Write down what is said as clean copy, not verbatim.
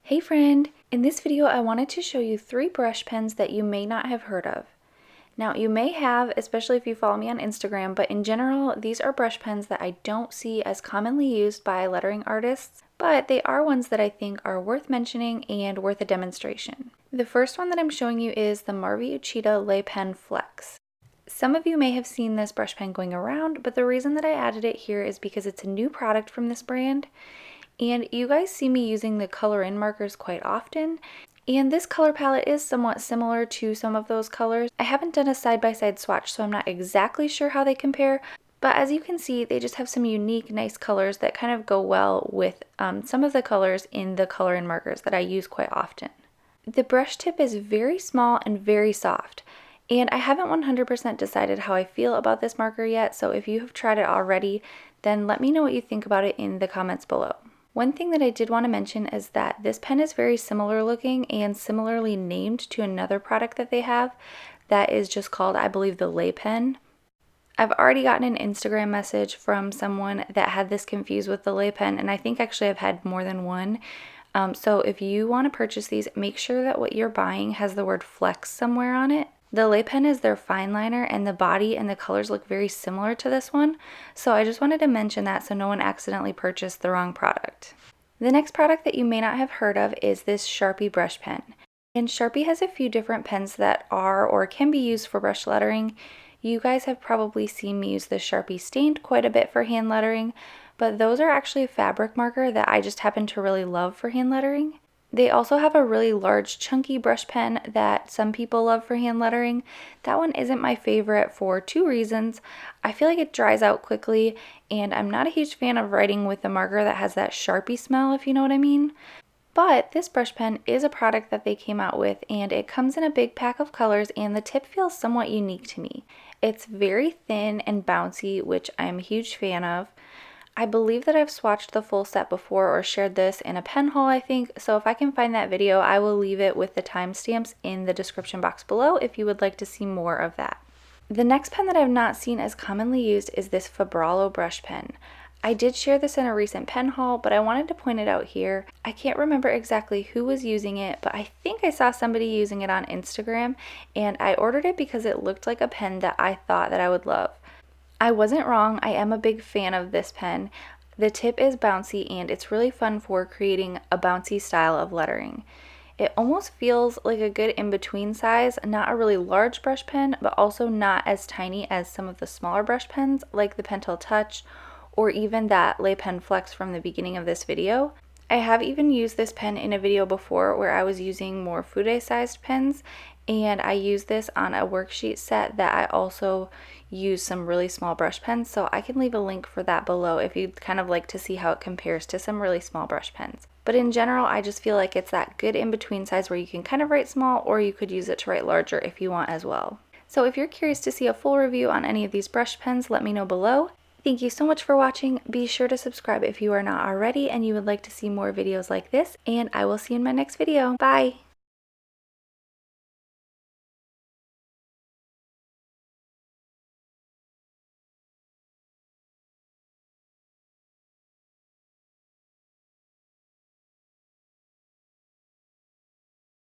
Hey friend! In this video I wanted to show you 3 brush pens that you may not have heard of. Now you may have, especially if you follow me on Instagram, but in general these are brush pens that I don't see as commonly used by lettering artists, but they are ones that I think are worth mentioning and worth a demonstration. The first one that I'm showing you is the Marvi Uchida Le Pen Flex. Some of you may have seen this brush pen going around, but the reason that I added it here is because it's a new product from this brand. And you guys see me using the color in markers quite often, and this color palette is somewhat similar to some of those colors. I haven't done a side-by-side swatch, so I'm not exactly sure how they compare, but as you can see, they just have some unique, nice colors that kind of go well with some of the colors in the color in markers that I use quite often. The brush tip is very small and very soft, and I haven't 100% decided how I feel about this marker yet, so if you have tried it already, then let me know what you think about it in the comments below. One thing that I did want to mention is that this pen is very similar looking and similarly named to another product that they have that is just called, I believe, the Le Pen. I've already gotten an Instagram message from someone that had this confused with the Le Pen, and I think actually I've had more than one. So if you want to purchase these, make sure that what you're buying has the word flex somewhere on it. The Le Pen is their fine liner, and the body and the colors look very similar to this one, so I just wanted to mention that so no one accidentally purchased the wrong product. The next product that you may not have heard of is this Sharpie brush pen. And Sharpie has a few different pens that are or can be used for brush lettering. You guys have probably seen me use the Sharpie Stained quite a bit for hand lettering, but those are actually a fabric marker that I just happen to really love for hand lettering. They also have a really large chunky brush pen that some people love for hand lettering. That one isn't my favorite for 2 reasons. I feel like it dries out quickly, and I'm not a huge fan of writing with a marker that has that Sharpie smell, if you know what I mean. But this brush pen is a product that they came out with, and it comes in a big pack of colors, and the tip feels somewhat unique to me. It's very thin and bouncy, which I'm a huge fan of. I believe that I've swatched the full set before or shared this in a pen haul, I think, so if I can find that video, I will leave it with the timestamps in the description box below if you would like to see more of that. The next pen that I've not seen as commonly used is this Fabralo brush pen. I did share this in a recent pen haul, but I wanted to point it out here. I can't remember exactly who was using it, but I think I saw somebody using it on Instagram, and I ordered it because it looked like a pen that I thought that I would love. I wasn't wrong. I am a big fan of this pen. The tip is bouncy, and it's really fun for creating a bouncy style of lettering. It almost feels like a good in-between size, not a really large brush pen, but also not as tiny as some of the smaller brush pens like the Pentel Touch or even that Le Pen Flex from the beginning of this video. I have even used this pen in a video before where I was using more fude-sized pens, and I used this on a worksheet set that I also use some really small brush pens, so I can leave a link for that below if you'd kind of like to see how it compares to some really small brush pens. But in general, I just feel like it's that good in-between size where you can kind of write small, or you could use it to write larger if you want as well. So if you're curious to see a full review on any of these brush pens, let me know below. Thank you so much for watching. Be sure to subscribe if you are not already and you would like to see more videos like this, and I will see you in my next video. Bye!